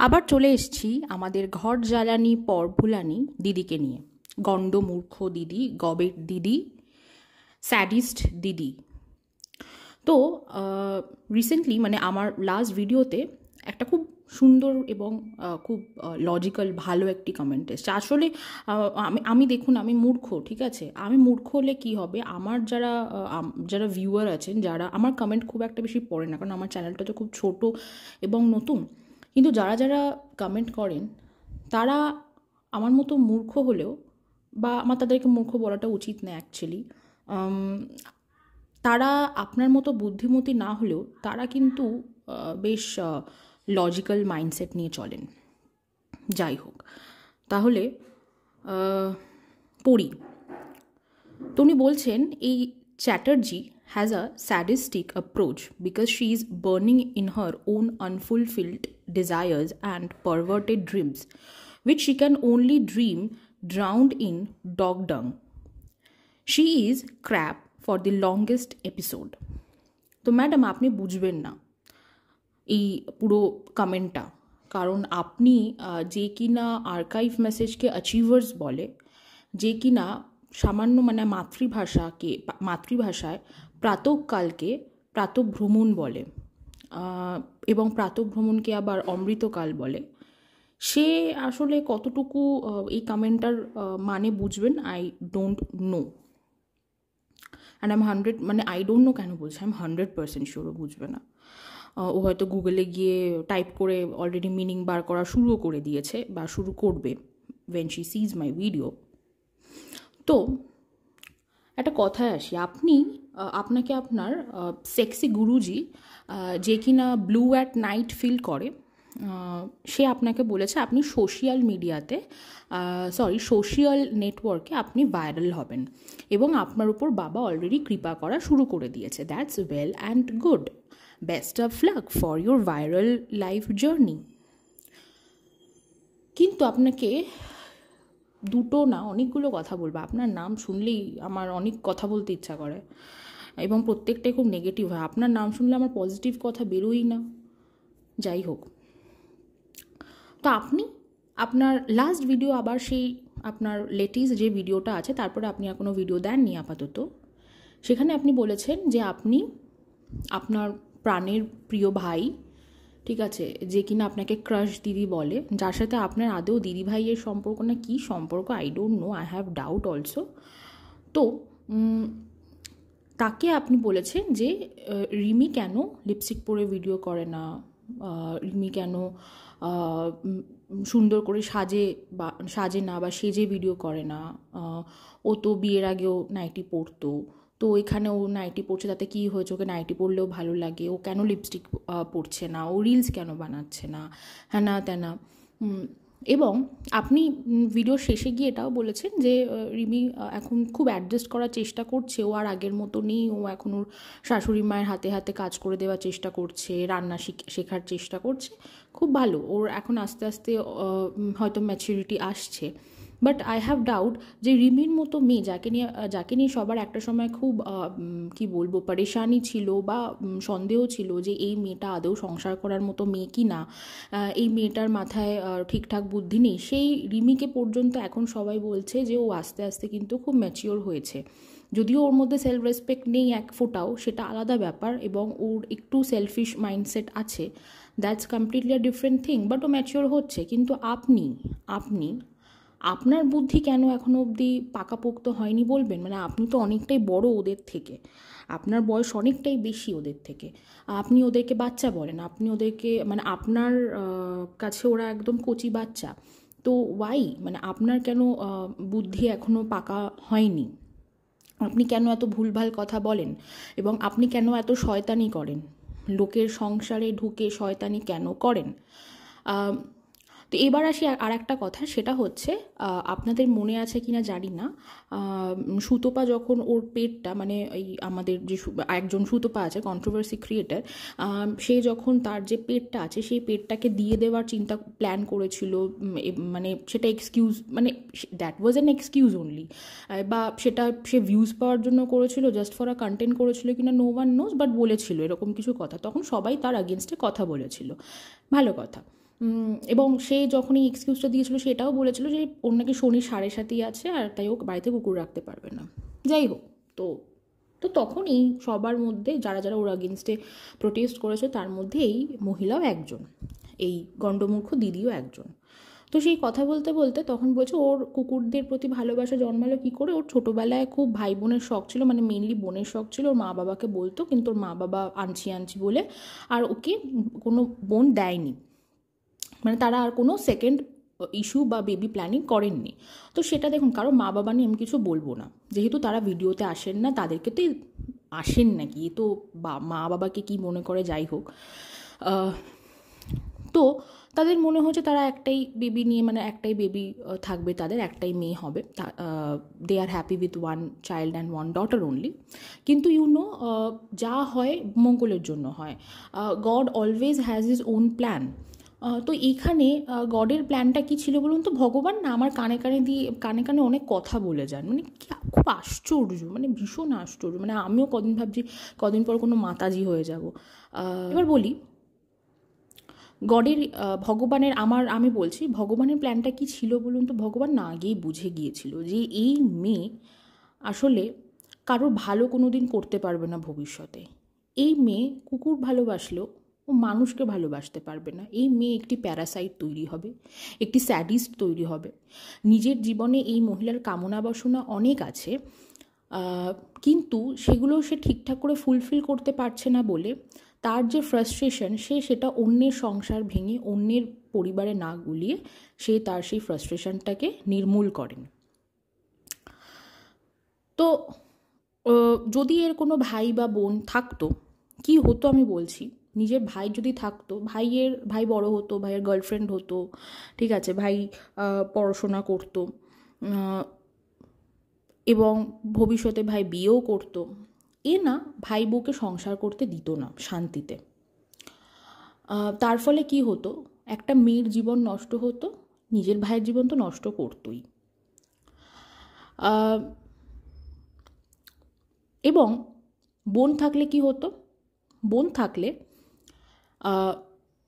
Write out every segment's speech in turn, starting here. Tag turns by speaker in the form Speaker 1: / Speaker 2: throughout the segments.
Speaker 1: আবার চলে এসেছি আমাদের ঘর জ্বালানি পর ভুলানি দিদিকে নিয়ে। গণ্ড মূর্খ দিদি, গবেট দিদি, স্যাডিস্ট দিদি। তো রিসেন্টলি মানে আমার লাস্ট ভিডিওতে একটা খুব সুন্দর এবং খুব লজিক্যাল ভালো একটি কমেন্ট এসছে। আসলে আমি দেখুন, আমি মূর্খ, ঠিক আছে? আমি মূর্খ হলে কী হবে, আমার যারা ভিউয়ার আছেন, যারা আমার কমেন্ট খুব একটা বেশি পড়ে না, কারণ আমার চ্যানেলটা তো খুব ছোট এবং নতুন। কিন্তু যারা যারা কমেন্ট করেন তারা আমার মতো মূর্খ হলেও, বা আমার তাদেরকে মূর্খ বলাটা উচিত না অ্যাকচুয়ালি, তারা আপনার মতো বুদ্ধিমতী না হলেও তারা কিন্তু বেশ লজিক্যাল মাইন্ডসেট নিয়ে চলেন। যাই হোক, তাহলে পড়ি। তো উনি বলছেন, এই Chatterjee has a sadistic approach because she is burning in her own unfulfilled desires and perverted dreams, which she can only dream drowned in dog dung. She is crap for the longest episode. তো madam, আপনি বুঝবেন না এই পুরো কমেন্টটা, কারণ আপনি যে কিনা আর্কাইভ মেসেজকে অ্যাচিভার্স বলে, যে কিনা সামান্য মানে মাতৃভাষায় প্রাতঃকালকে প্রাতঃভ্রমণ বলে, এবং প্রাতঃভ্রমণকে আবার অমৃতকাল বলে, সে আসলে কতটুকু এই কমেন্টটার মানে বুঝবেন, I don't know. And I don't know কেন বলছি, 100% শিওরও বুঝবে না। ও হয়তো গুগলে গিয়ে টাইপ করে অলরেডি মিনিং বার করা শুরুও করে দিয়েছে বা শুরু করবে when she sees my video। তো একটা কথায় আসি, আপনাকে আপনার সেক্সি গুরুজি, যে কিনা ব্লু অ্যাট নাইট ফিল করে, সে আপনাকে বলেছে আপনি সোশ্যাল নেটওয়ার্কে আপনি ভাইরাল হবেন, এবং আপনার উপর বাবা অলরেডি কৃপা করা শুরু করে দিয়েছে। That's well and good, best of luck for your viral life journey. কিন্তু আপনাকে দুটো না অনেকগুলো কথা বলবো। আপনার নাম শুনলেই আমার অনেক কথা বলতে ইচ্ছা করে, এবং প্রত্যেকটাই খুব নেগেটিভ হয়। আপনার নাম শুনলে আমার পজিটিভ কথা বেরোই না। যাই হোক, তো আপনি আপনার লাস্ট ভিডিও, আবার সেই আপনার লেটেস্ট যে ভিডিওটা আছে, তারপরে আপনি আর কোনো ভিডিও দেননি আপাতত, সেখানে আপনি বলেছেন যে আপনি আপনার প্রাণের প্রিয় ভাই, ঠিক আছে, যে কিনা আপনাকে ক্রাশ দিদি বলে, যার সাথে আপনার আদৌ দিদি ভাইয়ের সম্পর্ক না কী সম্পর্ক, I don't know, I have doubt also. তো তাকে আপনি বলেছেন যে রিমি কেন লিপস্টিক পরে ভিডিও করে না, রিমি কেন সুন্দর করে সাজে না বা সেজে ভিডিও করে না, ও তো বিয়ের আগেও নাইটি পরতো, তো এখানে ও নাইটি পরছে, তাতে কী হয়েছে, ওকে নাইটি পরলেও ভালো লাগে, ও কেন লিপস্টিক পরছে না, ও রিলস কেন বানাচ্ছে না, হ্যানা ত্যানা। এবং আপনি ভিডিও শেষে গিয়ে এটাও বলেছেন যে রিমি এখন খুব অ্যাডজাস্ট করার চেষ্টা করছে, ও আর আগের মতো নেই, ও এখন ওর শাশুড়ি মায়ের হাতে হাতে কাজ করে দেওয়ার চেষ্টা করছে, রান্না শেখার চেষ্টা করছে, খুব ভালো, ওর এখন আস্তে আস্তে হয়তো ম্যাচুরিটি আসছে। বাট আই হ্যাভ ডাউট যে রিমির মতো মেয়ে, যাকে নিয়ে সবার একটা সময় খুব কি বলবো পরেশানি ছিল বা সন্দেহ ছিল যে এই মেয়েটা আদৌ সংসার করার মতো মেয়ে কি না, এই মেয়েটার মাথায় ঠিকঠাক বুদ্ধি নেই, সেই রিমিকে পর্যন্ত এখন সবাই বলছে যে ও আস্তে আস্তে কিন্তু খুব ম্যাচিওর হয়েছে। যদিও ওর মধ্যে সেলফ রেসপেক্ট নেই এক ফোঁটাও, সেটা আলাদা ব্যাপার, এবং ওর একটু সেলফিশ মাইন্ডসেট আছে, that's completely a different thing, but ও ম্যাচিওর হচ্ছে। কিন্তু আপনি আপনার বুদ্ধি কেন এখনও অবধি পাকাপোক্ত হয়নি বলবেন? মানে আপনি তো অনেকটাই বড় ওদের থেকে, আপনার বয়স অনেকটাই বেশি ওদের থেকে, আপনি ওদেরকে বাচ্চা বলেন, আপনি ওদেরকে মানে আপনার কাছে ওরা একদম কচি বাচ্চা। তো ওয়াই, মানে আপনার কেন বুদ্ধি এখনও পাকা হয়নি? আপনি কেন এত ভুলভাল কথা বলেন, এবং আপনি কেন এত শয়তানি করেন? লোকের সংসারে ঢুকে শয়তানি কেন করেন? তো এবার আসি আর একটা কথা, সেটা হচ্ছে আপনাদের মনে আছে কিনা জানি না, সুতপা যখন ওর পেটটা, মানে এই আমাদের যে একজন সুতপা আছে কন্ট্রোভার্সি ক্রিয়েটার, সে যখন তার যে পেটটা আছে সেই পেটটাকে দিয়ে দেওয়ার প্ল্যান করেছিল, মানে সেটা এক্সকিউজ, মানে that was an excuse only, বা সেটা সে ভিউজ পাওয়ার জন্য করেছিল, জাস্ট ফর আ কন্টেন্ট করেছিল কিনা নো ওয়ান নোজ, বাট বলেছিল এরকম কিছু কথা, তখন সবাই তার আগেনস্টে কথা বলেছিল, ভালো কথা। এবং সে যখন এই এক্সকিউজটা দিয়েছিল সেটাও বলেছিল যে ওর নাকি শনি 7.5 আছে আর তাই ও বাড়িতে কুকুর রাখতে পারবে না। যাই হোক, তো তো তখন এই সবার মধ্যে যারা যারা ওর আগেনস্টে প্রোটেস্ট করেছে তার মধ্যে এই মহিলাও একজন, এই গণ্ডমূর্খ দিদিও একজন। তো সেই কথা বলতে বলতে তখন বলছে ওর কুকুরদের প্রতি ভালোবাসা জন্মালো কী করে। ওর ছোটোবেলায় খুব ভাই বোনের শখ ছিল, মানে মেনলি বোনের শখ ছিল। ওর মা বাবাকে বলতো, কিন্তু ওর মা বাবা আনছি আনছি বলে আর ওকে কোনো বোন দেয়নি, মানে তারা আর কোনো সেকেন্ড ইস্যু বা বেবি প্ল্যানিং করেননি। তো সেটা দেখুন, কারো মা বাবা নিয়ে আমি কিছু বলবো না, যেহেতু তারা ভিডিওতে আসেন না, তাদেরকে তো আসেন নাকি, তো মা বাবাকে কি মনে করে যাই হোক। তো তাদের মনে হয়েছে তারা একটাই বেবি নিয়ে, মানে একটাই বেবি থাকবে, তাদের একটাই মেয়ে হবে, they are happy with 1 child and 1 daughter only. কিন্তু যা হয় মঙ্গলের জন্য হয়। God always has his own plan. তো এইখানে গডের প্ল্যানটা কী ছিল বলুন তো? ভগবান না আমার কানে কানে অনেক কথা বলে যান, মানে খুব আশ্চর্য, মানে ভীষণ আশ্চর্য। মানে আমিও কদিন ভাবছি কদিন পর কোনো মাতাজি হয়ে যাব। এবার বলি গডের ভগবানের আমি বলছি ভগবানের প্ল্যানটা কী ছিল বলুন তো? ভগবান না আগেই বুঝে গিয়েছিল যে এই মেয়ে আসলে কারোর ভালো কোনো দিন করতে পারবে না ভবিষ্যতে। এই মেয়ে কুকুর ভালোবাসলেও ও মানুষকে ভালোবাসতে পারবে না। এই মেয়ে একটি প্যারাসাইট তৈরি হবে, একটি স্যাডিস্ট তৈরি হবে। নিজের জীবনে এই মহিলার কামনা বাসনা অনেক আছে, কিন্তু সেগুলো সে ঠিকঠাক করে ফুলফিল করতে পারছে না বলে তার যে ফ্রাস্ট্রেশন, সেটা অন্যের সংসার ভেঙে অন্যের পরিবারে না গুলিয়ে সে তার সেই ফ্রাস্ট্রেশনটাকে নির্মূল করেন। তো যদি এর কোনো ভাই বা বোন থাকতো কি হতো আমি বলছি। নিজের ভাই যদি থাকতো, ভাই বড় হতো, ভাইয়ের গার্লফ্রেন্ড হতো, ঠিক আছে, ভাই পড়াশোনা করতো এবং ভবিষ্যতে ভাই বিয়েও করতো, না ভাই বউকে সংসার করতে দিত না শান্তিতে। তার ফলে কি হতো? একটা মেয়ের জীবন নষ্ট হতো, নিজের ভাইয়ের জীবন তো নষ্ট করতোই। এবং বোন থাকলে কি হতো? বোন থাকলে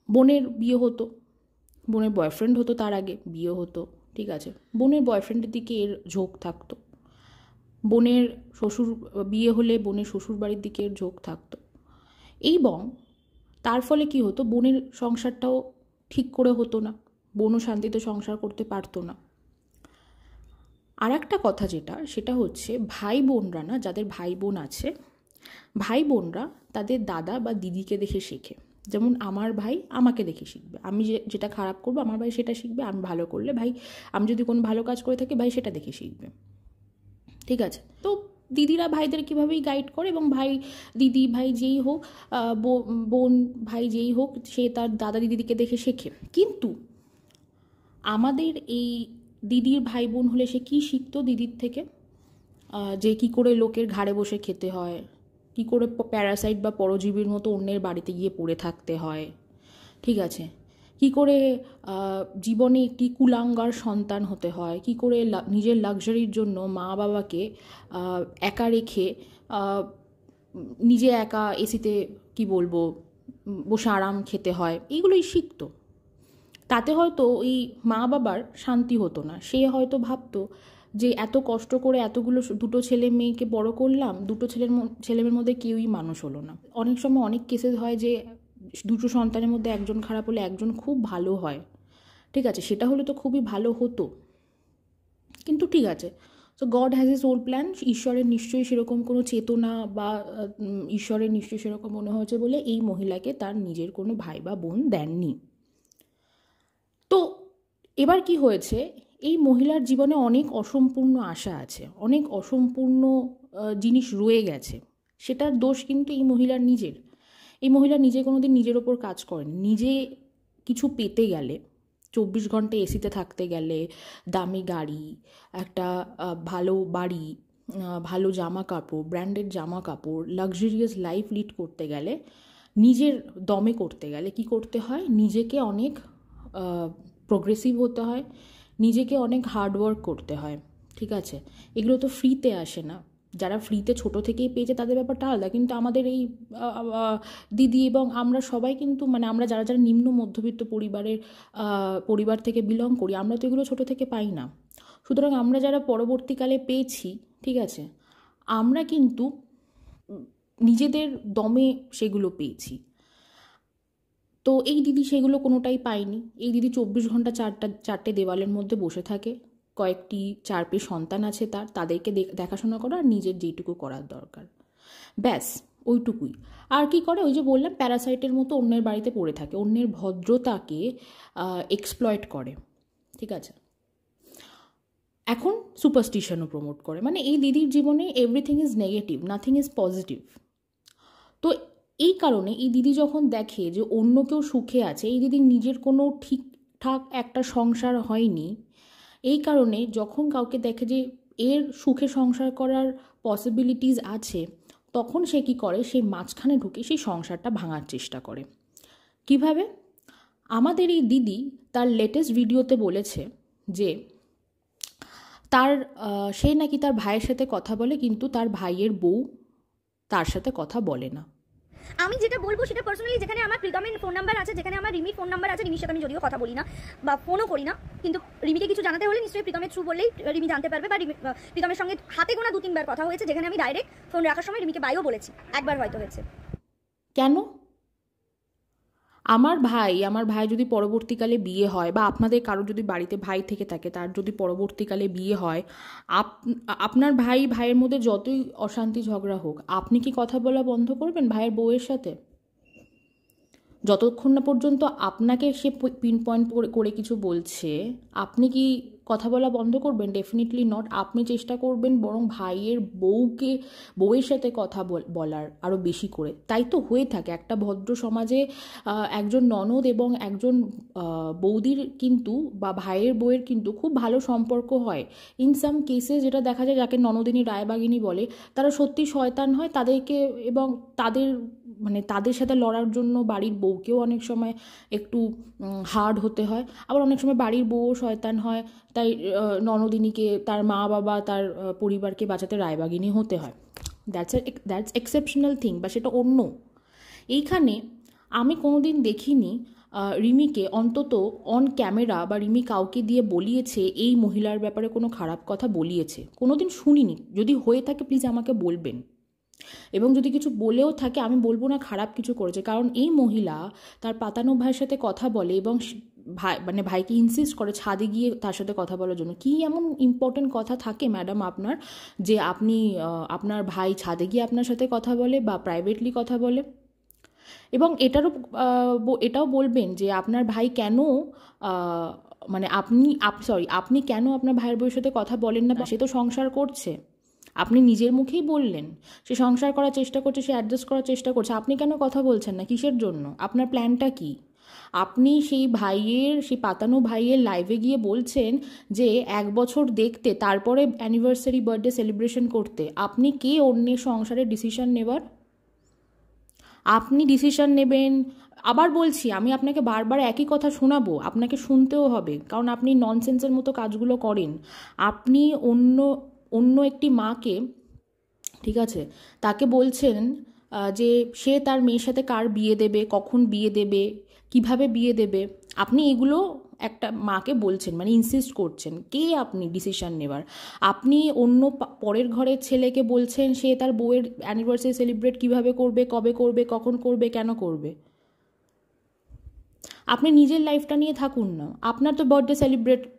Speaker 1: বোনের বিয়ে হতো, বোনের বয়ফ্রেন্ড হতো, তার আগে বিয়ে হতো, ঠিক আছে, বোনের বয়ফ্রেন্ডের দিকে এর ঝোঁক থাকতো। বোনের বিয়ে হলে বোনের শ্বশুর বাড়ির দিকে এর ঝোঁক থাকতো। এবং তার ফলে কি হতো? বোনের সংসারটাও ঠিক করে হতো না, বোনও শান্তিতে সংসার করতে পারতো না। আর একটা কথা সেটা হচ্ছে ভাই বোনরা না, যাদের ভাই বোন আছে, ভাই বোনরা তাদের দাদা বা দিদিকে দেখে শেখে। যেমন আমার ভাই আমাকে দেখে শিখবে, আমি যেটা খারাপ করবো আমার ভাই সেটা শিখবে, আমি ভালো করলে আমি যদি কোনো ভালো কাজ করে থাকি ভাই সেটা দেখে শিখবে, ঠিক আছে। তো দিদিরা ভাইদের কীভাবেই গাইড করে, এবং দিদি ভাই যেই হোক, বোন ভাই যেই হোক, সে তার দাদা দিদিকে দেখে শেখে। কিন্তু আমাদের এই দিদির ভাই বোন হলে সে কী শিখতো দিদির থেকে? যে কী করে লোকের ঘাড়ে বসে খেতে হয়, কী করে প্যারাসাইট বা পরজীবীর মতো অন্যের বাড়িতে গিয়ে পড়ে থাকতে হয়, ঠিক আছে, কী করে জীবনে একটি কুলাঙ্গার সন্তান হতে হয়, কী করে নিজের লাক্সারির জন্য মা বাবাকে একা রেখে নিজে একা এসিতে বসে আরাম খেতে হয়, এইগুলোই শিখতো। তাতে হয়তো ওই মা বাবার শান্তি হতো না। সে হয়তো ভাবতো যে এত কষ্ট করে দুটো ছেলে মেয়েকে বড় করলাম, দুটো ছেলেমেয়ের মধ্যে কেউই মানুষ হলো না। অনেক সময় অনেক কেসেস হয় যে দুটো সন্তানের মধ্যে একজন খারাপ হলে একজন খুব ভালো হয়, ঠিক আছে, সেটা হলে তো খুবই ভালো হতো। কিন্তু ঠিক আছে, so god has his own plan. ঈশ্বরের নিশ্চয়ই সেরকম কোনো চেতনা বা ঈশ্বরের নিশ্চয়ই সেরকম মনে হয়েছে বলে এই মহিলাকে তার নিজের কোনো ভাই বা বোন দেননি। তো এবার কি হয়েছে? এই মহিলার জীবনে অনেক অসম্পূর্ণ আশা আছে, অনেক অসম্পূর্ণ জিনিস রয়ে গেছে। সেটার দোষ কিন্তু এই মহিলার নিজের। এই মহিলা নিজে কোনো দিন নিজের ওপর কাজ করেন। নিজে কিছু পেতে গেলে, 24 ঘন্টা এসিতে থাকতে গেলে, দামি গাড়ি, একটা ভালো বাড়ি, ভালো জামা কাপড়, ব্র্যান্ডেড জামা কাপড়, লাক্সারিয়াস লাইফ লিড করতে গেলে, নিজের দমে করতে গেলে কি করতে হয়? নিজেকে অনেক প্রোগ্রেসিভ হতে হয়, নিজেকে অনেক হার্ডওয়ার্ক করতে হয়, ঠিক আছে। এগুলো তো ফ্রিতে আসে না। যারা ফ্রিতে ছোটো থেকেই পেয়েছে তাদের ব্যাপারটা আলাদা, কিন্তু আমাদের এই দিদি এবং আমরা সবাই কিন্তু মানে আমরা যারা যারা নিম্ন মধ্যবিত্ত পরিবার থেকে বিলং করি, আমরা তো এগুলো ছোটো থেকে পাই না। সুতরাং আমরা যারা পরবর্তীকালে পেয়েছি, ঠিক আছে, আমরা কিন্তু নিজেদের দমে সেগুলো পেয়েছি। তো এই দিদি সেগুলো কোনোটাই পায়নি। এই দিদি 24 ঘন্টা চারটে দেওয়ালের মধ্যে বসে থাকে, কয়েকটি 4 সন্তান আছে তাদেরকে দেখাশোনা করা আর নিজের যেটুকু করার দরকার, ব্যাস ওইটুকুই। আর কি করে, ওই যে বললাম প্যারাসাইটের মতো অন্যের বাড়িতে পড়ে থাকে, অন্যের ভদ্রতাকে এক্সপ্লয়েট করে, ঠিক আছে। এখন সুপারস্টিশনও প্রমোট করে, মানে এই দিদির জীবনে everything is negative, nothing is positive. তো এই কারণে এই দিদি যখন দেখে যে অন্য কেউ সুখে আছে, এই দিদির নিজের কোনো ঠিকঠাক একটা সংসার হয়নি, এই কারণে যখন কাউকে দেখে যে এর সুখে সংসার করার পসিবিলিটিস আছে, তখন সে কী করে, সেই মাঝখানে ঢুকে সেই সংসারটা ভাঙার চেষ্টা করে। কিভাবে? আমাদের এই দিদি তার লেটেস্ট ভিডিওতে বলেছে যে সে নাকি তার ভাইয়ের সাথে কথা বলে, কিন্তু তার ভাইয়ের বউ তার সাথে কথা বলে না।
Speaker 2: আমি যেটা বলবো সেটা পার্সোনালি, যেখানে আমার প্রীতমের ফোন নাম্বার আছে, যেখানে আমার রিমির ফোন নাম্বার আছে, রিমির সাথে আমি যদিও কথা বলি না বা ফোনও করি না, কিন্তু রিমিকে কিছু জানাতে হলে নিশ্চয়ই প্রীতমের থ্রু বললেই রিমি জানতে পারবে। বা প্রীতমের সঙ্গে হাতে গোনা 2-3 বার কথা হয়েছে, যেখানে আমি ডাইরেক্ট ফোন রাখার সময় রিমিকে বাইও বলেছি, একবার হয়তো হয়েছে।
Speaker 1: কেন? আমার ভাই যদি পরবর্তীকালে বিয়ে হয়, বা আপনাদের কারো যদি বাড়িতে ভাই থেকে থাকে, তার যদি পরবর্তীকালে বিয়ে হয়, আপনার ভাইয়ের মধ্যে যতই অশান্তি ঝগড়া হোক, আপনি কি কথা বলা বন্ধ করবেন ভাইয়ের বউয়ের সাথে? যতক্ষণ না পর্যন্ত আপনাকে সে পিন পয়েন্ট করে কিছু বলছে, আপনি কি কথা বলা বন্ধ করবেন? Definitely not. আপনি চেষ্টা করবেন বরং ভাইয়ের বউয়ের সাথে কথা বলার আরও বেশি করে। তাই তো হয়ে থাকে একটা ভদ্র সমাজে, একজন ননদ এবং একজন বৌদির কিন্তু বা ভাইয়ের বউয়ের কিন্তু খুব ভালো সম্পর্ক হয়। ইন সাম কেসে যেটা দেখা যায়, যাকে ননদিনী রায়বাগিনী বলে, তারা সত্যি শয়তান হয়, তাদেরকে এবং তাদের সাথে লড়ার জন্য বাড়ির বউকেও অনেক সময় একটু হার্ড হতে হয়। আবার অনেক সময় বাড়ির বউও শয়তান হয়, তাই ননদিনীকে, তার মা বাবা, তার পরিবারকে বাঁচাতে রায়বাগিনী হতে হয়। দ্যাটস এক্সেপশনাল থিং, বা সেটা অন্য। এইখানে আমি কোনোদিন দেখিনি রিমিকে অন্তত অন ক্যামেরা, বা রিমি কাউকে দিয়ে বলিয়েছে এই মহিলার ব্যাপারে কোনো খারাপ কথা বলিয়েছে, কোনোদিন শুনিনি। যদি হয়ে থাকে প্লিজ আমাকে বলবেন, এবং যদি কিছু বলেও থাকে আমি বলবো না খারাপ কিছু করেছে, কারণ এই মহিলা তার পাতানো ভাইয়ের সাথে কথা বলে এবং ভাইকে ইনসিস্ট করে ছাদে গিয়ে তার সাথে কথা বলার জন্য। কি এমন ইম্পর্টেন্ট কথা থাকে ম্যাডাম আপনার, যে আপনি আপনার ভাই ছাদে গিয়ে আপনার সাথে কথা বলে বা প্রাইভেটলি কথা বলে? এবং এটাও বলবেন যে আপনার ভাই কেন আপনি কেন আপনার ভাইয়ের বউয়ের সাথে কথা বলেন না? সে তো সংসার করছে, আপনি নিজের মুখেই বললেন সে সংসার করার চেষ্টা করছে, সে অ্যাডজাস্ট করার চেষ্টা করছে, আপনি কেন কথা বলছেন না? কিসের জন্য? আপনার প্ল্যানটা কি? আপনি সেই পাতানো ভাইয়ের লাইভে গিয়ে বলছেন যে 1 বছর দেখতে, তারপরে অ্যানিভার্সারি বার্থডে সেলিব্রেশন করতে। আপনি কে অন্যের সংসারের ডিসিশন নেবার? আপনি ডিসিশন নেবেন? আবার বলছি, আমি আপনাকে বারবার একই কথা শোনাবো, আপনাকে শুনতেও হবে, কারণ আপনি ননসেন্সের মতো কাজগুলো করেন। আপনি অন্য একটি মাকে, ঠিক আছে, তাকে বলছেন যে সে তার মেয়ের সাথে কার বিয়ে দেবে, কখন বিয়ে দেবে, কিভাবে বিয়ে দেবে। আপনি এগুলো একটা মাকে বলছেন, মানে ইনসিস্ট করছেন। কে আপনি ডিসিশন নেবার? আপনি অন্য পরের ঘরের ছেলেকে বলছেন সে তার বউয়ের অ্যানিভার্সারি সেলিব্রেট কিভাবে করবে, কবে করবে, কখন করবে, কেন করবে। আপনি নিজের লাইফটা নিয়ে থাকুন না। আপনার তো বার্থডে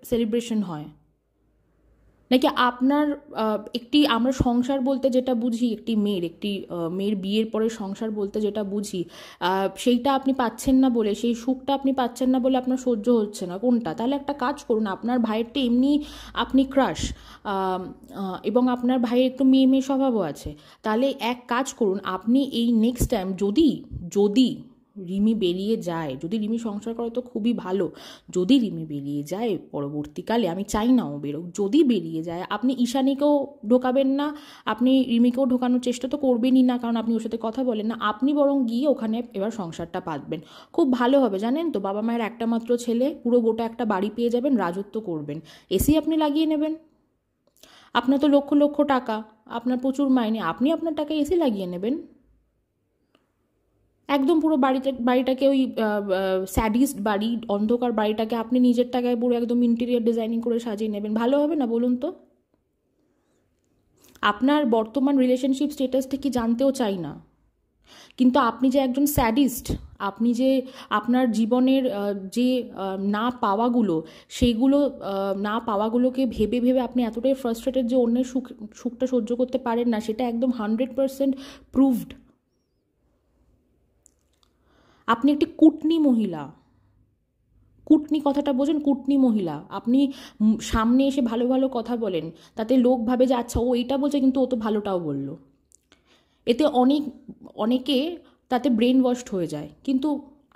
Speaker 1: সেলিব্রেশন হয় নাকি? আপনার আমরা সংসার বলতে যেটা বুঝি, মেয়ের বিয়ের পরে সংসার বলতে যেটা বুঝি, সেইটা আপনি পাচ্ছেন না বলে, সেই সুখটা আপনি পাচ্ছেন না বলে আপনার সহ্য হচ্ছে না, কোনটা? তাহলে একটা কাজ করুন, আপনার ভাইয়েরটা এমনি আপনি ক্রাশ, এবং আপনার ভাইয়ের একটু মেয়ে স্বভাবও আছে, তাহলে এক কাজ করুন, আপনি এই নেক্সট টাইম যদি রিমি বেরিয়ে যায়, যদি রিমি সংসার করে তো খুবই ভালো, যদি রিমি বেরিয়ে যায় পরবর্তীকালে, আমি চাই না ও বেরোক, যদি বেরিয়ে যায়, আপনি ঈশানীকেও ঢোকাবেন না, আপনি রিমিকেও ঢোকানোর চেষ্টা তো করবেনই না, কারণ আপনি ওর সাথে কথা বলেন না। আপনি বরং গিয়ে ওখানে এবার সংসারটা পাতবেন, খুব ভালো হবে। জানেন তো, বাবা মায়ের একটা মাত্র ছেলে, পুরো গোটা একটা বাড়ি পেয়ে যাবেন, রাজত্ব করবেন, এসি আপনি লাগিয়ে নেবেন। আপনার তো লক্ষ লক্ষ টাকা, আপনার প্রচুর মাইনে, আপনি আপনার টাকায় এসি লাগিয়ে নেবেন। একদম পুরো বাড়িটাকে ওই স্যাডিস্ট বাড়ি, অন্ধকার বাড়িটাকে আপনি নিজের টাকায় পুরো একদম ইন্টেরিয়ার ডিজাইনিং করে সাজিয়ে নেবেন। ভালো হবে না বলুন তো? আপনার বর্তমান রিলেশনশিপ স্টেটাসটা কি জানতেও চাই না, কিন্তু আপনি যে একজন স্যাডিস্ট, আপনি যে আপনার জীবনের যে না পাওয়াগুলো, সেইগুলো না পাওয়াগুলোকে ভেবে ভেবে আপনি এতটাই ফ্রাস্ট্রেটেড যে অন্যের সুখটা সহ্য করতে পারেন না, সেটা একদম 100% প্রুভড। আপনি একটি কুটনি মহিলা। কুটনি কথাটা বোঝেন? কুটনি মহিলা। আপনি সামনে এসে ভালো ভালো কথা বলেন, তাতে লোক ভাবে যে আচ্ছা ও এইটা বলছে, কিন্তু ও তো ভালোটাও বলল। এতে অনেকে তাতে ব্রেন ওয়াশড হয়ে যায়, কিন্তু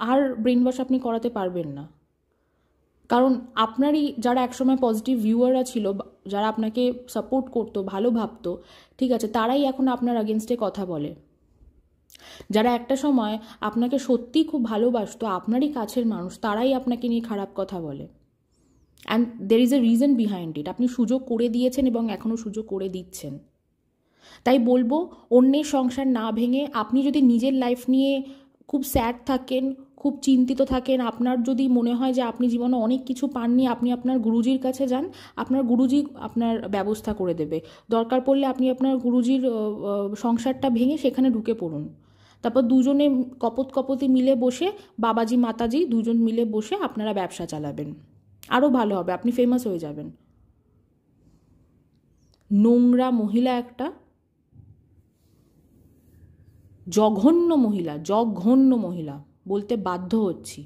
Speaker 1: আর ব্রেন ওয়াশ আপনি করাতে পারবেন না। কারণ আপনারই যারা একসময় পজিটিভ ভিউয়াররা ছিল, যারা আপনাকে সাপোর্ট করতো, ভালো ভাবতো, ঠিক আছে, তারাই এখন আপনার আগেনস্টে কথা বলে। যারা একটা সময় আপনাকে সত্যিই খুব ভালোবাসতো, আপনারই কাছের মানুষ, তারাই আপনাকে নিয়ে খারাপ কথা বলে। And there is a reason behind it. আপনি সুযোগ করে দিয়েছেন এবং এখনও সুযোগ করে দিচ্ছেন। তাই বলবো, অন্যের সংসার না ভেঙে আপনি যদি নিজের লাইফ নিয়ে খুব স্যাড থাকেন, খুব চিন্তিত থাকেন, আপনার যদি মনে হয় যে আপনি জীবনে অনেক কিছু পাননি, আপনি আপনার গুরুজির কাছে যান। আপনার গুরুজি আপনার ব্যবস্থা করে দেবে। দরকার পড়লে আপনি আপনার গুরুজির সংসারটা ভেঙে সেখানে ঢুকে পড়ুন। তারপর দুজনে কপতি মিলে বসে, বাবাজি মাতাজি দুজন মিলে বসে আপনারা ব্যবসা চালাবেন। আরও ভালো হবে, আপনি ফেমাস হয়ে যাবেন। নোংরা মহিলা একটা, জঘন্য মহিলা, জঘন্য মহিলা বলতে বাধ্য হচ্ছি।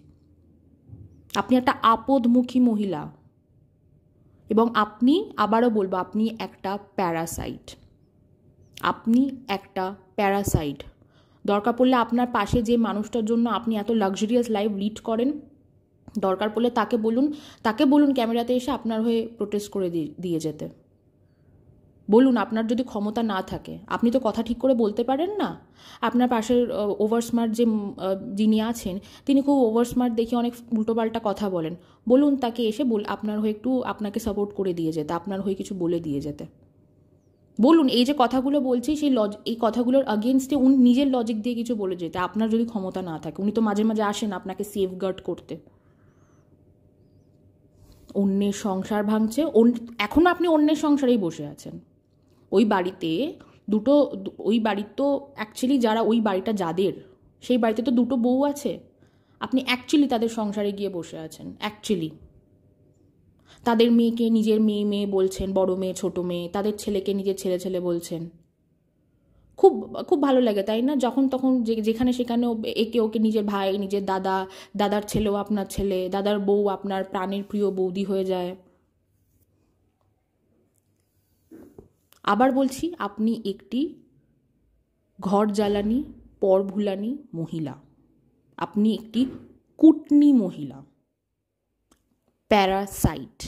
Speaker 1: আপনি একটা আপদমুখী মহিলা, এবং আপনি, আবারও বলবো, আপনি একটা প্যারাসাইট। আপনি একটা প্যারাসাইট। দরকার পড়লে আপনার পাশে যে মানুষটার জন্য আপনি এত লাক্সারিয়াস লাইফ লিড করেন, দরকার পড়লে তাকে বলুন ক্যামেরাতে এসে আপনার হয়ে প্রোটেস্ট করে দিয়ে যেতে। বলুন, আপনার যদি ক্ষমতা না থাকে, আপনি তো কথা ঠিক করে বলতে পারেন না। আপনার পাশের ওভার স্মার্ট যিনি আছেন, তিনি খুব ওভার স্মার্ট দেখে অনেক উল্টোপাল্টা কথা বলেন। বলুন তাকে এসে আপনার হয়ে একটু আপনাকে সাপোর্ট করে দিয়ে যেতে, আপনার হয়ে কিছু বলে দিয়ে যেতে। বলুন, এই যে কথাগুলো বলছি, এই কথাগুলোর আগেনস্টে উনি নিজের লজিক দিয়ে কিছু বলে যেতে, আপনার যদি ক্ষমতা না থাকে। উনি তো মাঝে মাঝে আসেন আপনাকে সেফগার্ড করতে। অন্যের সংসার ভাঙছে, এখনও আপনি অন্যের সংসারেই বসে আছেন। ওই বাড়িতে ওই বাড়ির তো অ্যাকচুয়ালি যারা ওই বাড়িটা যাদের, সেই বাড়িতে তো দুটো বউ আছে। আপনি অ্যাকচুয়ালি তাদের সংসারে গিয়ে বসে আছেন। অ্যাকচুয়ালি তাদের মেয়েকে নিজের মেয়ে মেয়ে বলছেন, বড় মেয়ে ছোট মেয়ে, তাদের ছেলেকে নিজের ছেলে ছেলে বলছেন। খুব খুব ভালো লাগে, তাই না? যখন তখন যেখানে সেখানে একে ওকে নিজের ভাই, নিজের দাদার ছেলেও আপনার ছেলে, দাদার বউ আপনার প্রাণের প্রিয় বৌদি হয়ে যায়। আবার বলছি, আপনি একটি ঘর জ্বালানি, পর ভুলানি মহিলা। আপনি একটি কুটনি মহিলা, প্যারাসাইট।